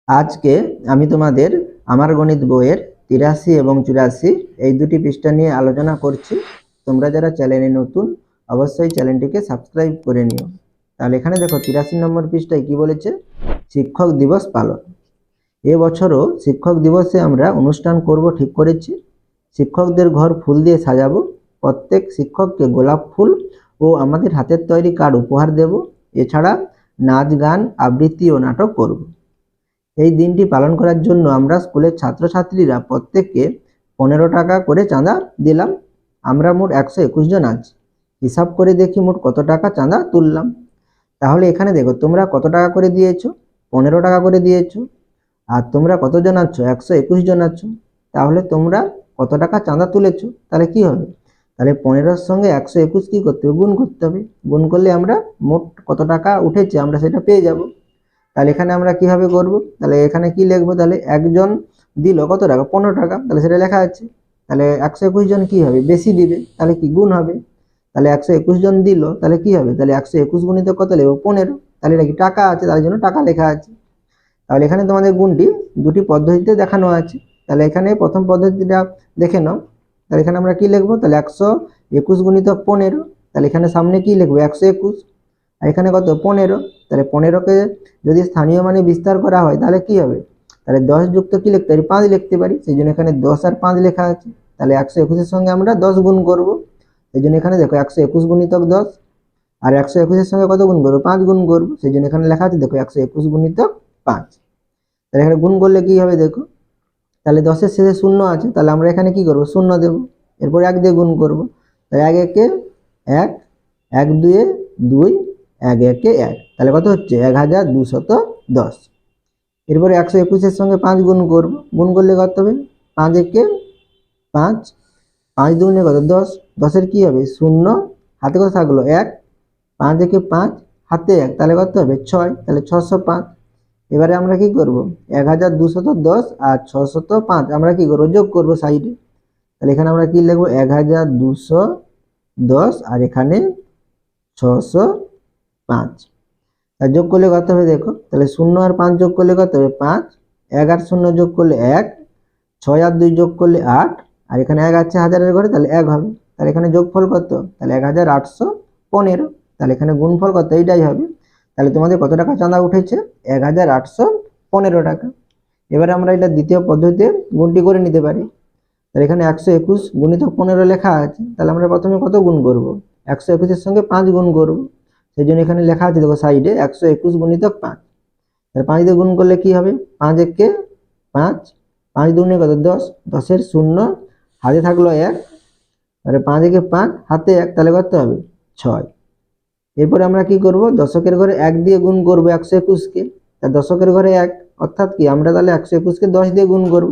আজকে আমি তোমাদের আমার গণিত বইয়ের 83 এবং 84 এই দুটি পৃষ্ঠা নিয়ে আলোচনা করছি। তোমরা যারা চ্যানেলে নতুন অবশ্যই চ্যানেলটিকে সাবস্ক্রাইব করে নিও। তাহলে এখানে দেখো 83 নম্বর পৃষ্ঠায় কি বলেছে, শিক্ষক দিবস পালন। এবছরও শিক্ষক দিবসে আমরা অনুষ্ঠান করব ঠিক করেছি। শিক্ষকদের ঘর ফুল দিয়ে সাজাবো, প্রত্যেক শিক্ষককে গোলাপ ফুল ও আমাদের হাতের তৈরি কার্ড উপহার দেব। এছাড়া নাচ গান আবৃত্তি ও নাটক করব। এই দিনটি পালন করার জন্য আমরা স্কুলের ছাত্রছাত্রীরা প্রত্যেককে 15 টাকা করে চাঁদা দিলাম। আমরা মোট 121 জন আছি। হিসাব করে দেখি মোট কত টাকা চাঁদা তুললাম। তাহলে এখানে দেখো তোমরা কত টাকা করে দিয়েছো, 15 টাকা করে দিয়েছো। আর তোমরা কতজন আছো, 121 জন আছো। তাহলে তোমরা কত টাকা চাঁদা তুলেছো, তাহলে কি হবে, তাহলে 15-র সঙ্গে 121 কি করতে হবে, গুণ করতে হবে। গুণ করলে আমরা মোট কত টাকা উঠেছে আমরা সেটা পেয়ে যাব। তাহলে এখানে আমরা কিভাবে করব, তাহলে এখানে কি লিখবো, তাহলে একজন দিল কত টাকা, 15 টাকা, তাহলে সেটা লেখা আছে। তাহলে 121 জন কি হবে, বেশি দিবে, তাহলে কি গুণ হবে। তাহলে 121 জন দিল, তাহলে কি হবে, তাহলে 121 গুণিত কত লিখবো, 15। তাহলে এটা কি টাকা আছে, তার জন্য টাকা লেখা আছে। তাহলে এখানে তোমাদের গুণটি দুটি পদ্ধতিতে দেখানো আছে। তাহলে এখানে প্রথম পদ্ধতিটা দেখে নাও। তাহলে এখানে আমরা কি লিখবো, তাহলে 121 গুণিত 15। তাহলে এখানে সামনে কি লিখবো, 121, আর এখানে কত, 15। তাহলে 15কে যদি স্থানীয় মানে বিস্তার করা হয় তাহলে কি হবে, তাহলে 10 যুক্ত কি লিখতে পারি, 5 লিখতে পারি। সেই জন্য এখানে 10 আর 5 লেখা আছে। তাহলে 121-এর সঙ্গে আমরা 10 গুণ করব। সেই জন্য এখানে দেখো 121 গুণিতক 10, আর 121-এর সঙ্গে কত গুণ করবো, 5 গুণ করবো। সেই জন্য এখানে লেখা আছে দেখো 121 গুণিতক 5। তাহলে এখানে গুণ করলে কি হবে দেখো, তাহলে 10-এর শেষে শূন্য আছে, তাহলে আমরা এখানে কি করব, শূন্য দেব। এরপর 1 দিয়ে গুণ করব। তাহলে 1 একে 1, 1 দুয়ে 2, 1 একে 1, তাহলে কত হচ্ছে 1210। এরপরে 121-এর সঙ্গে 5 গুণ করব। গুণ করলে কত হবে, 5 একে 5, 5 দুগুণে কত 10, 10-এর কি হবে শূন্য, হাতে কত থাকলো 1, 5 একে 5, হাতে 1, তাহলে কত হবে 6, তাহলে 605। এবারে আমরা কি করব, 1210 আর 605 আমরা কি করব, যোগ করব সাইডে। তাহলে এখানে আমরা কি লিখবো, 1210 আর এখানে 605। আর যোগ করলে কত হবে দেখো, তাহলে 0 আর 5 যোগ করলে কত হবে 5, 1 আর 0 যোগ করলে 1, 6 আর 2 যোগ করলে 8, আর এখানে 1 আছে হাজারের ঘরে, তাহলে 1 হবে। তাহলে এখানে যোগফল কত, তাহলে 1815। তাহলে এখানে গুণফল কত, এইটাই হবে। তাহলে তোমাদের কত টাকা চাঁদা উঠেছে, 1815 টাকা। এবারে আমরা এটা দ্বিতীয় পদ্ধতিতে গুণটি করে নিতে পারি। তাহলে এখানে 121 গুণিতক 15 লেখা আছে। তাহলে আমরা প্রথমে কত গুণ করব, 121-এর সঙ্গে 5 গুণ করব। সেই জন্য এখানে লেখা আছে দেখো সাইডে 121 গুণিতক 5। তাহলে 5 দিয়ে গুণ করলে কি হবে, 5 একে 5, 5 দুগুণে কত 10, 10-এর শূন্য, হাতে থাকলো 1, আর 5 একে 5, হাতে 1, তাহলে কত হবে 6। এরপরে আমরা কি করব, দশকের ঘরে 1 দিয়ে গুণ করব 121-কে। তা দশকের ঘরে 1 অর্থাৎ কি, আমরা তাহলে 121-কে 10 দিয়ে গুণ করব।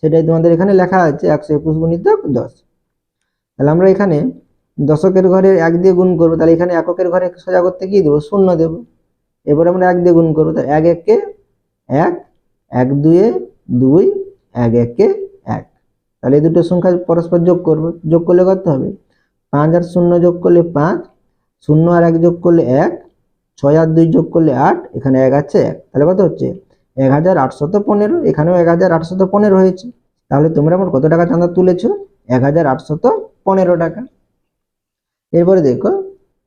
সেটাই তোমাদের এখানে লেখা আছে 121 গুণিতক 10। তাহলে আমরা এখানে দশকের ঘরে 1 দিয়ে গুণ করব। তাহলে এখানে এককের ঘরে সোজা করতে কি দেবো, শূন্য দেব। এবার আমরা 1 দিয়ে গুণ করবো, তাহলে 1 একে 1, 1 দুয়ে 2, 1 একে 1। তাহলে এই দুটো সংখ্যা পরস্পর যোগ করব। যোগ করলে কত হবে, 5 আর 0 যোগ করলে 5, 0 আর 1 যোগ করলে 1, 6 আর 2 যোগ করলে 8, এখানে 1 আছে 1, তাহলে কত হচ্ছে 1815। এখানেও 1815 হয়েছে। তাহলে তোমরা আমার কত টাকা চাঁদা তুলেছো, 1815 টাকা। এরপরে দেখো,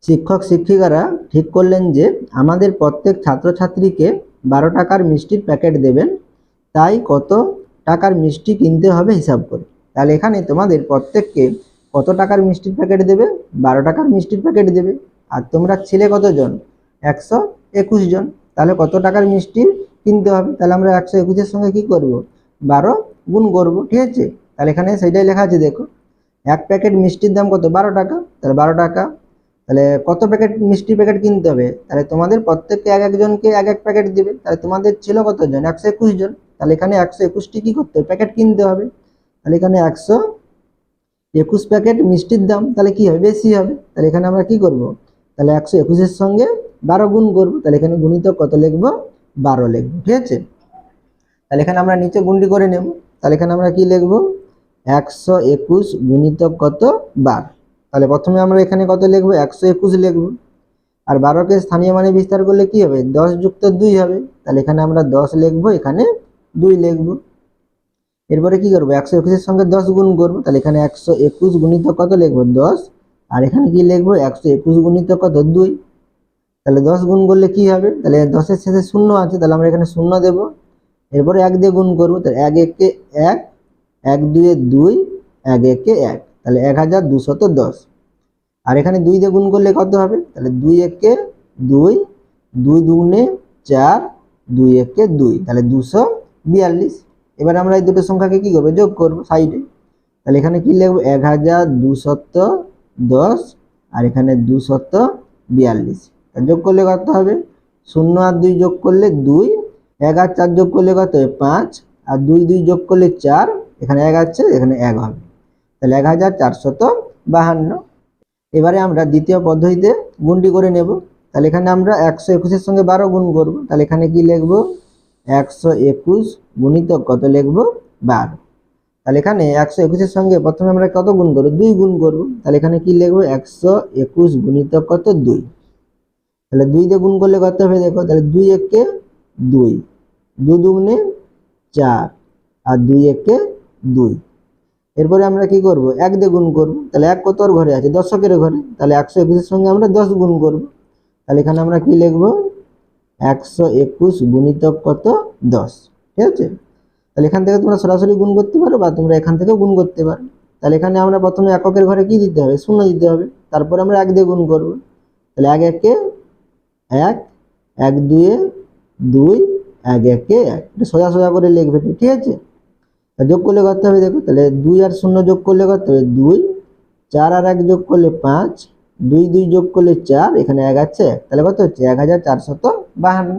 শিক্ষক শিক্ষিকারা ঠিক করলেন যে আমাদের প্রত্যেক ছাত্রছাত্রীকে 12 টাকার মিষ্টির প্যাকেট দেবেন। তাই কত টাকার মিষ্টি কিনতে হবে হিসাব করে। তাহলে এখানে তোমাদের প্রত্যেককে কত টাকার মিষ্টির প্যাকেট দেবে, 12 টাকার মিষ্টির প্যাকেট দেবে। আর তোমরা ছেলে কতজন, 121 জন। তাহলে কত টাকার মিষ্টি কিনতে হবে, তাহলে আমরা 121-এর সঙ্গে কি করব, 12 গুণ করব, ঠিক আছে। তাহলে এখানে সেইটাই লেখা আছে দেখো, এক প্যাকেট মিষ্টির দাম কত, 12 টাকা। তাহলে 12 টাকা, তাহলে কত প্যাকেট মিষ্টির প্যাকেট কিনতে হবে, তাহলে তোমাদের প্রত্যেককে এক একজনকে এক এক প্যাকেট দিবে। তাহলে তোমাদের ছিল কতজন, 121 জন। তাহলে এখানে 121টি কি করতে হবে, প্যাকেট কিনতে হবে। তাহলে এখানে 121 প্যাকেট মিষ্টির দাম, তাহলে কি হবে, বেশি হবে। তাহলে এখানে আমরা কি করব, তাহলে 121-এর সঙ্গে 12 গুণ করব। তাহলে এখানে গুণিতক কত লিখবো, 12 লিখবো, ঠিক আছে। তাহলে এখানে আমরা নিচে গুণটি করে নেব। তাহলে এখানে আমরা কি লিখবো, 121 গুণিতক কত, 12। তাহলে প্রথমে আমরা এখানে কত লিখবো, 121 লিখবো। আর 12কে স্থানীয় মানে বিস্তার করলে কি হবে, 10 যুক্ত 2 হবে। তাহলে এখানে আমরা 10 লিখবো, এখানে 2 লিখবো। এরপরে কি করবো, 121 এর সঙ্গে 10 গুণ করবো। তাহলে এখানে 121 গুণিত কত লিখবো, 10। আর এখানে কি লিখবো, 121 গুণিত কত, 2। তাহলে 10 গুণ করলে কি হবে, তাহলে 10 এর শেষে শূন্য আছে, তাহলে আমরা এখানে শূন্য দেবো। এরপরে 1 দিয়ে গুণ করবো, তাহলে 1 একে 1, 1 দুয়ে 2, 1 একে 1, তাহলে 1210। আর এখানে 2 দিয়ে গুণ করলে কত হবে, তাহলে 2 একে 2, 2 দুগুণে 4, 2 একে 2, তাহলে 242। এবার আমরা এই দুটো সংখ্যাকে কি করবো, যোগ করবো সাইডে। তাহলে এখানে কি লিখবো, 1210, আর এখানে 242। যোগ করলে কত হবে, 0 আর 2 যোগ করলে 2, 1 আর 4 যোগ করলে কত হবে, 5, আর 2 2 যোগ করলে 4, এখানে 1 আছে, এখানে 1 হবে। তাহলে 1452। এবারে আমরা দ্বিতীয় পদ্ধতিতে গুণটি করে নেব। তাহলে এখানে আমরা 121 এর সঙ্গে 12 গুণ করব। তাহলে এখানে কি লিখব, 121 গুণিত কত লিখব, 12। তাহলে এখানে 121 এর সঙ্গে প্রথমে আমরা কত গুণ করব, 2 গুণ করব। তাহলে এখানে কি লিখব, 121 গুণিত কত, 2। তাহলে 2 দিয়ে গুণ করলে কত হবে দেখো, তাহলে 2 একে 2, 2 দুগুণে 4, আর 2 একে 2। এরপরে আমরা কি করব, 1 দিয়ে গুণ করব। তাহলে 1 কতর ঘরে আছে, দশকের ঘরে। তাহলে 121 এর সঙ্গে আমরা 10 গুণ করব। তাহলে এখানে আমরা কি লিখব, 121 গুণিত কত, 10। ঠিক আছে। তাহলে এখান থেকে তোমরা সরাসরি গুণ করতে পারো, বা তোমরা এখান থেকে গুণ করতে পারো। তাহলে এখানে আমরা প্রথমে এককের ঘরে কি দিতে হবে, 0 দিতে হবে। তারপর আমরা 1 দিয়ে গুণ করব। তাহলে 1 একে 1, 1 দুয়ে 2, 1 একে 1, এটা সোজা সোজা করে লিখবে। ঠিক আছে। যোগ করলে কত হবে দেখো, তাহলে 2 আর 0 যোগ করলে কত হবে, 2, 4 আর 1 যোগ করলে 5, 2 2 যোগ করলে 4, এখানে 1 আছে, তাহলে কত হচ্ছে, 1452।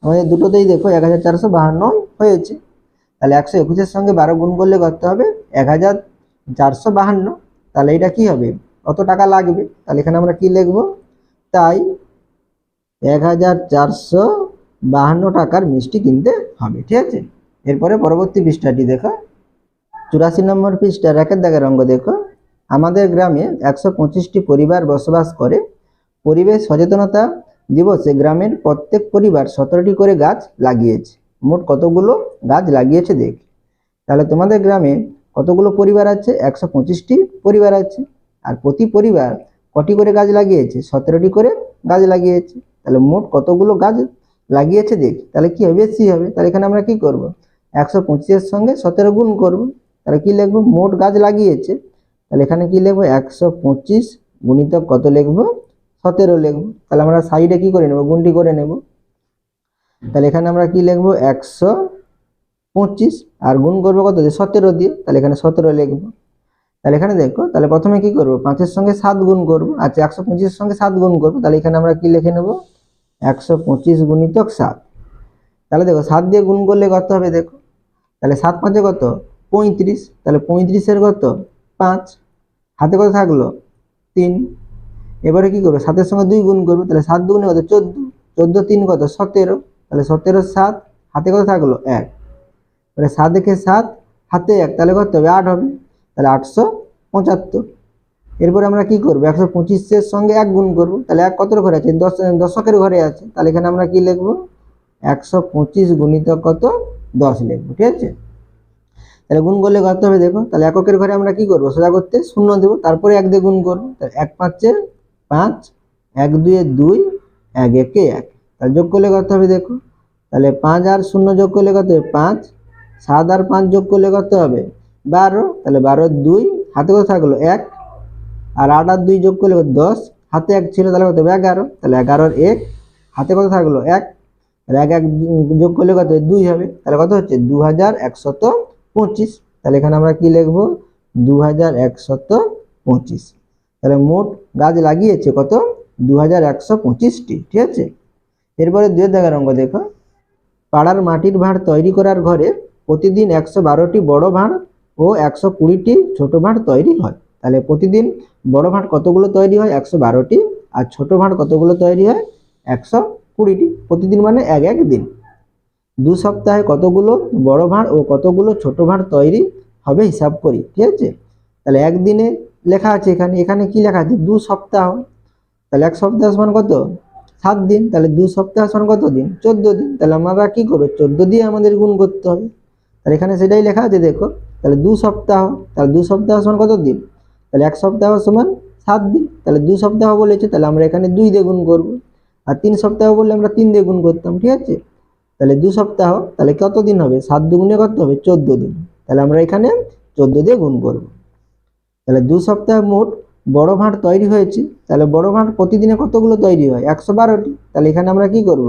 আমাদের দুটোতেই দেখো 1452 হয়েছে। তাহলে 121 এর সঙ্গে 12 গুণ করলে কত হবে, 1452। তাহলে এটা কি হবে, কত টাকা লাগবে। তাহলে এখানে আমরা কি লিখবো, তাই 1452 টাকার মিষ্টি কিনতে হবে। ঠিক আছে। এরপরে পরবর্তী পৃষ্ঠাটি দেখো, 84 নম্বর পৃষ্ঠার 1 দাগের অঙ্ক দেখো। আমাদের গ্রামে 125টি পরিবার বসবাস করে। পরিবেশ সচেতনতা দিবসে গ্রামের প্রত্যেক পরিবার 17টি করে গাছ লাগিয়েছে। মোট কতগুলো গাছ লাগিয়েছে দেখ। তাহলে তোমাদের গ্রামে কতগুলো পরিবার আছে, 125টি পরিবার আছে। আর প্রতি পরিবার কটি করে গাছ লাগিয়েছে, 17টি করে গাছ লাগিয়েছে। তাহলে মোট কতগুলো গাছ লাগিয়েছে দেখ। তাহলে কি হবে, বেশি হবে। তাহলে এখানে আমরা কি করব, 125 এর সঙ্গে 17 গুণ করব। তাহলে কি লিখবো, মোট গাছ লাগিয়েছে। তাহলে এখানে কি লিখবো, 125 গুণিত কত লিখবো, 17 লিখবো। তাহলে আমরা সাইডে কি করে নেব, গুণটি করে নেব। তাহলে এখানে আমরা কি লিখবো, 125 আর গুণ করবো কত দিয়ে, 17 দিয়ে। তাহলে এখানে 17 লিখবো। তাহলে এখানে দেখো, তাহলে প্রথমে কি করবো, 5 এর সঙ্গে 7 গুণ করবো। আচ্ছা, 125 এর সঙ্গে 7 গুণ করবো। তাহলে এখানে আমরা কি লিখে নেব, 125 গুণিত 7। তাহলে দেখো 7 দিয়ে গুণ করলে কত হবে দেখো, তাহলে 7 5 কত, 35। তাহলে 35 এর কত, 5, হাতে কত থাকলো, 3। এবারে কি করবো, 7 এর সঙ্গে 2 গুণ করবো। তাহলে 7 দুগুণে কত, 14, 14 3 কত, 17। তাহলে 17 7, হাতে কত থাকলো, 1। তাহলে 7 একে 7, হাতে 1, তাহলে কত হবে, 8 হবে। তাহলে 875। এরপরে আমরা কি করবো, 125 এর সঙ্গে 1 গুণ করবো। তাহলে 1 কতর ঘরে আছে, দশকের ঘরে আছে। তাহলে এখানে আমরা কি লিখবো, 125 গুণিত কত, 10 লিখবো। ঠিক আছে। তাহলে গুণ করলে কত হবে দেখো, তাহলে এককের ঘরে আমরা কি করবো, সোজা করতে 0 দেবো, তারপরে 1 দিয়ে গুণ করবো। তাহলে 1 5 5, 1 2 2, 1 1 1। তাহলে যোগ করলে কত হবে দেখো, তাহলে 5 আর 0 যোগ করলে কত হবে, 5, 7 আর 5 যোগ করলে কত হবে, 12। তাহলে 12 2, হাতে কত থাকলো, 1। আর 8 আর 2 যোগ করলে 10, হাতে 1 ছিল, তাহলে কত হবে, 11। তাহলে 11 আর 1, হাতে কত থাকলো, 1। তাহলে 1 1 যোগ করলে কত, 2 হবে। তাহলে কত হচ্ছে, 2125। তাহলে এখানে আমরা কি লিখবো, 2125। তাহলে মোট গাছ লাগিয়েছে কত, 2125টি। ঠিক আছে। এরপরে 2 দাগের অঙ্ক দেখো। পাড়ার মাটির ভাঁড় তৈরি করার ঘরে প্রতিদিন 112টি বড় ভাঁড় ও 120টি ছোট ভাঁড় তৈরি হয়। তাহলে প্রতিদিন বড় ভাঁড় কতগুলো তৈরি হয়, 112টি। আর ছোট ভাঁড় কতগুলো তৈরি হয়, 120টি। প্রতিদিন মানে এক এক দিন। 2 সপ্তাহে কতগুলো বড় ভাঁড় ও কতগুলো ছোট ভাঁড় তৈরি হবে হিসাব করি। ঠিক আছে। তাহলে একদিনে লেখা আছে, এখানে কি লেখা আছে, 2 সপ্তাহ। তাহলে 1 সপ্তাহ সমান কত, 7 দিন, তাহলে 2 সপ্তাহ সমান কত দিন? 14 দিন। তাহলে আমরা কি করব? 14 দিয়ে আমাদের গুণ করতে হবে। তাহলে এখানে সেটাই লেখা আছে দেখো। তাহলে 2 সপ্তাহ, তাহলে 2 সপ্তাহ সমান কত দিন? তাহলে 1 সপ্তাহ সমান 7 দিন। তাহলে 2 সপ্তাহ বলেছে, তাহলে আমরা এখানে 2 দিয়ে গুণ করব। আর 3 সপ্তাহ বললে আমরা 3 দিয়ে গুণ করতাম, ঠিক আছে? তাহলে 2 সপ্তাহ, তাহলে কত দিন হবে? 7 দুগুণে কত হবে? 14 দিন। তাহলে আমরা এখানে 14 দিয়ে গুণ করব। তাহলে 2 সপ্তাহে মোট বড় ভাঁড় তৈরি হয়েছে। তাহলে বড় ভাঁড় প্রতিদিনে কতগুলো তৈরি হয়? 112টি। তাহলে এখানে আমরা কি করব?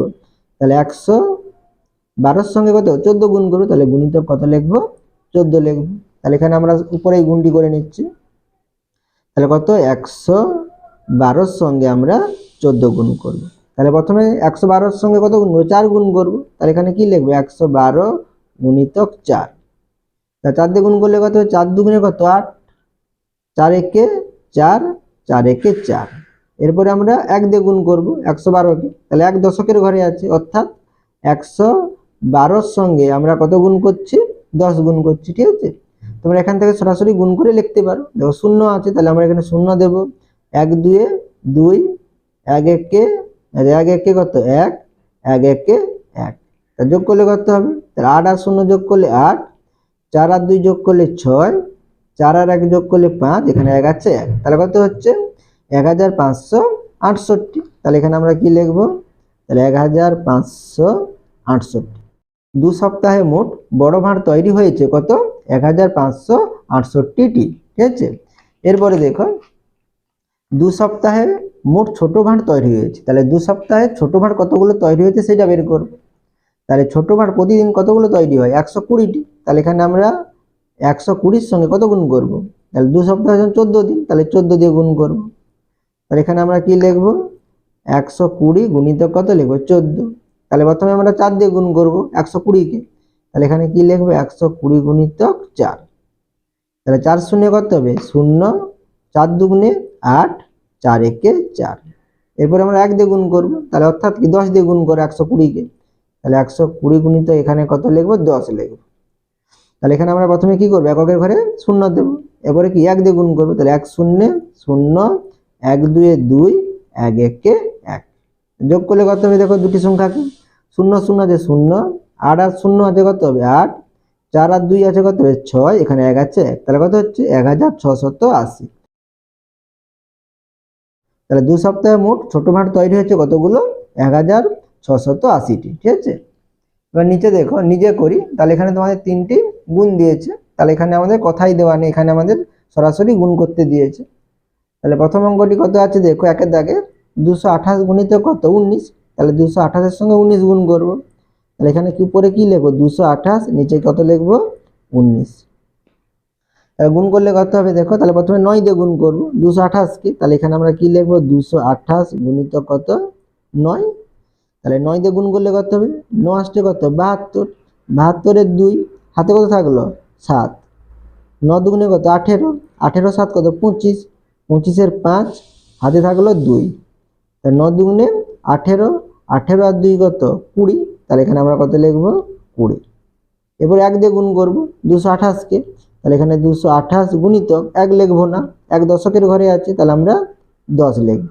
তাহলে 112 সঙ্গে কত? 14 গুণ করব। তাহলে গুণিতক কত লিখবো? 14 লিখবো। তাহলে এখানে আমরা উপরেই গুণটি করে নিচ্ছি। তাহলে কত? 112 সঙ্গে আমরা 14 গুণ করব। তাহলে প্রথমে 112 সঙ্গে কত গুণ করব? 4 গুণ করব। তাহলে এখানে কি লিখবো? 112 গুণিতক 4। তা 4 দিয়ে গুণ করলে কত হবে? 4 দুগুণে কত? 8। 4 একে 4, 4 একে 4। এরপরে আমরা 1 দিয়ে গুণ করব 112 কে। তাহলে 1 দশকের ঘরে আছে, অর্থাৎ 112 সঙ্গে আমরা কত গুণ করছি? 10 গুণ করছি, ঠিক আছে? তোমরা এখান থেকে সরাসরি গুণ করে লিখতে পারো। দেখো শূন্য আছে, তাহলে আমরা এখানে শূন্য দেব। 1 2 2, 1 একে 1 একে কত? 1, 1 একে 1। তা যোগ করলে কত হবে? তাহলে 8 আর 0 যোগ করলে 8, 4 আর 2 যোগ করলে 6, 4 আর 1 যোগ করলে 5, এখানে 1 আছে 1। তাহলে কত হচ্ছে? 1568। তাহলে এখানে আমরা কি লিখব? তাহলে 1568। 2 সপ্তাহে মোট বড় ভাঁড় তৈরি হয়েছে কত? 1568টি, ঠিক আছে? এরপরে দেখো 2 সপ্তাহে মোট ছোট ভাঁড় তৈরি হয়েছে। তাহলে 2 সপ্তাহে ছোট ভাঁড় কতগুলো তৈরি হয়েছে সেটা বের করব। তাহলে ছোট ভাঁড় প্রতিদিন কতগুলো তৈরি হয়? 120টি। তাহলে এখানে আমরা 120 সঙ্গে কত গুণ করব? তাহলে 2 সপ্তাহ 14 দিন, তাহলে 14 দিয়ে গুণ করব। তাহলে এখানে আমরা কি লিখব? 120 গুণিতক কত লিখব? 14। তাহলে প্রথমে আমরা 4 দিয়ে গুণ করব 120 কে। তাহলে এখানে কি লিখব? 120 গুণিতক 4। তাহলে 4 শূন্য কত হবে? 0, 4 দুগুণে 8, 4 একে 4। এরপর আমরা 1 দিয়ে গুণ করব, তাহলে অর্থাৎ কি 10 দিয়ে গুণ করে 120 কে। তাহলে 120 গুণিতক এখানে কত লিখব? 10 লিখব। তাহলে এখানে আমরা প্রথমে কি করব? এককের ঘরে 0 দেব। এরপরে কি 1 দিয়ে গুণ করব। তাহলে 1 0 0, 1 2 2, 1 1 1। যোগ করলে কত হবে? দেখো দুটি সংখ্যাকে 0 0 আছে 0, 8 আর 0 আছে কত হবে? 8, 4 আর 2 আছে কত হবে? 6, এখানে 1 আছে 1। তাহলে কত হচ্ছে? 1680। তাহলে 2 সপ্তাহে মোট ছোট ভাঁড় তৈরি হয়েছে কতগুলো? 1680টি, ঠিক আছে? এবার নিচে দেখো, নিজে করি। তাহলে এখানে তোমাদের 3টি গুণ দিয়েছে। তাহলে এখানে আমাদের কথাই দেওয়া নেই, এখানে আমাদের সরাসরি গুণ করতে দিয়েছে। তাহলে প্রথম অঙ্কটি কত আছে দেখো, একের দাগে 228 গুণিতক কত? 19। তাহলে 228 এর সঙ্গে 19 গুণ করব। তাহলে এখানে কি উপরে কি লিখবো? 228, নিচে কত লিখবো? 19। তাহলে গুণ করলে কত হবে দেখো? তাহলে প্রথমে 9 দিয়ে গুণ করব 228 কে। তাহলে এখানে আমরা কি লিখবো? 228 গুণিতক কত? 9। তাহলে 9 দিয়ে গুণ করলে কত হবে? 9 আসছে কত? 72। 72 এর 2, হাতে কত থাকলো? 7। 9 দুগুণে কত? 18। 18 7 কত? 25। 25 এর 5, হাতে থাকলো 2। তাহলে 9 দুগুণে 18, 18 আর 2 কত? 20। তাহলে এখানে আমরা কত লিখবো? 20। এরপর 1 দিয়ে গুণ করব 228 কে। তাহলে এখানে 228 গুণিতক 1 লিখবো না, 1 দশকের ঘরে আছে, তাহলে আমরা 10 লিখব।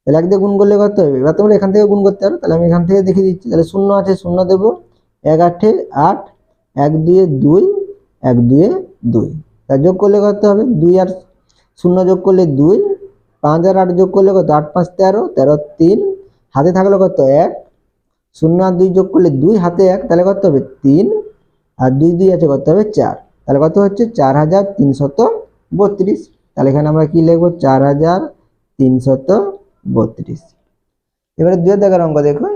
তাহলে 1 দিয়ে গুণ করলে কত হবে? এবার তোমরা এখান থেকে গুণ করতে পারো। তাহলে আমি এখান থেকে দেখিয়ে দিচ্ছি। তাহলে 0 আছে 0 দেব, 1 8 8, 1 2 2, 1 2 2। তা যোগ করলে কত হবে? 2 আর 0 যোগ করলে 2, 5 আর 8 যোগ করলে কত? 8 5 13, 13 3, হাতে থাকলো কত? 1। 0 আর 2 যোগ করলে 2, হাতে 1, তাহলে কত হবে? 3, আর 2 2 আছে কত হবে? 4। তাহলে কত হচ্ছে? 4332। তাহলে এখানে আমরা কি লিখবো? 4332। এবারে 2 দাগের অঙ্ক দেখো,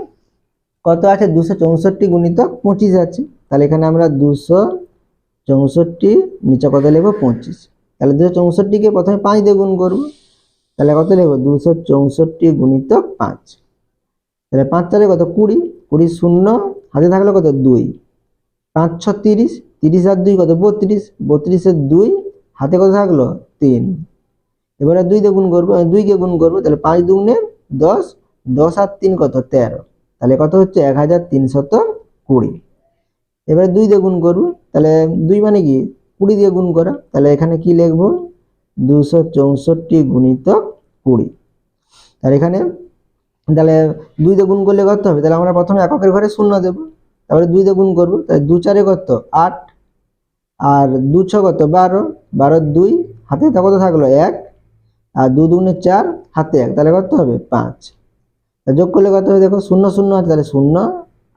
কত আছে? 264 গুণিতক 25 আছে। তাহলে এখানে আমরা 264, নিচে কত লিখবো? 25। তাহলে 264 কে প্রথমে 5 দিয়ে গুণ করব। তাহলে কত লিখবো? 264 গুণিতক 5। তাহলে 5 4 কত? 20, 20 0, হাতে থাকলো কত? 2। 5 6 30, 30 আর 2 কত? 32, 32 এর 2, হাতে কত থাকলো? 3। এবারে 2 দিয়ে গুণ করবো, 2 কে গুণ করবো। তাহলে 5 দুগুণে 10, 10 আর 3 কত? 13। তাহলে কত হচ্ছে? 1320। এবারে 2 দিয়ে গুণ করবো। তাহলে 2 মানে কি? 20 দিয়ে গুণ করা। তাহলে এখানে কি লিখবো? 264 গুণিতক 20। তাহলে এখানে তাহলে 2 দিয়ে গুণ করলে কত হবে? তাহলে আমরা প্রথমে এককের ঘরে শূন্য দেব, তারপরে 2 দিয়ে গুণ করবো, তাহলে 2 4 কত 8, আর 2 6 কত 12, 12 2 হাতে কত থাকলো 1, আর 2 2 4 হাতে 1, তাহলে কত হবে 5। যোগ করলে কত হবে? দেখো 0 0 আছে, তাহলে 0,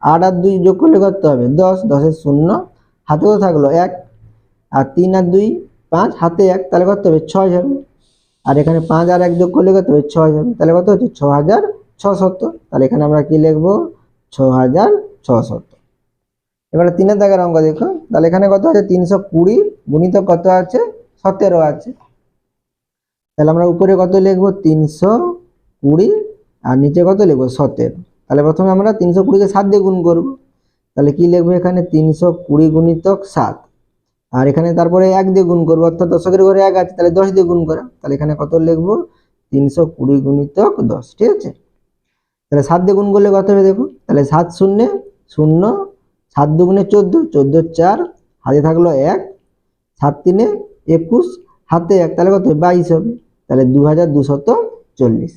8 আর 2 যোগ করলে কত হবে 10, 10 এর 0 হাতে কত থাকলো 1, আর 3 আর 2 5 হাতে 1, তাহলে কত হবে 6 হবে। আর এখানে 5 আর 1 যোগ করলে কত হবে 6 হবে, তাহলে কত হচ্ছে 6600। তাহলে এখানে আমরা কি লিখবো 6600। এবারে 3 দাগের অঙ্ক দেখো, তাহলে এখানে কত আছে 320 গুণিতক কত আছে 17 আছে। তাহলে আমরা উপরে কত লিখবো 320 আর নিচে কত লিখবো 17। তাহলে প্রথমে আমরা 320 কে 7 দিয়ে গুণ করব, তাহলে কি লিখবো এখানে 320 গুণিতক 7, আর এখানে তারপরে 1 দিয়ে গুণ করবো, অর্থাৎ দশকের ঘরে 1 আছে, তাহলে 10 দিয়ে গুণ করা, তাহলে এখানে কত লিখবো 320 গুণিতক 10, ঠিক আছে। তাহলে 7 দিয়ে গুণ করলে কত হবে দেখো, তাহলে 7 0 0, 7 দুগুণে 14, 14 4 হাতে থাকলো 1, 7 3 21 হাতে 1, তাহলে কত 22 হবে, তাহলে 2240।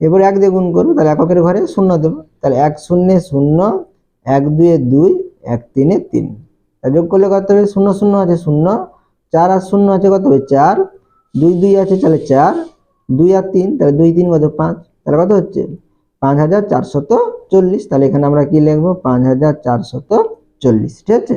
এরপরে 1 দিয়ে গুণ করবো, তাহলে এককের ঘরে শূন্য দেবো, তাহলে 1 0 0, 1 2 2, 1 3 3, যোগ করলে কত হবে 0 0 আছে 0, 4 আর 0 আছে কত হবে 4, 2 2 আছে তাহলে 4, 2 আর 3 তাহলে 2 3 কত 5, তাহলে কত হচ্ছে 5440। তাহলে এখানে আমরা কি লিখবো 5440, ঠিক আছে।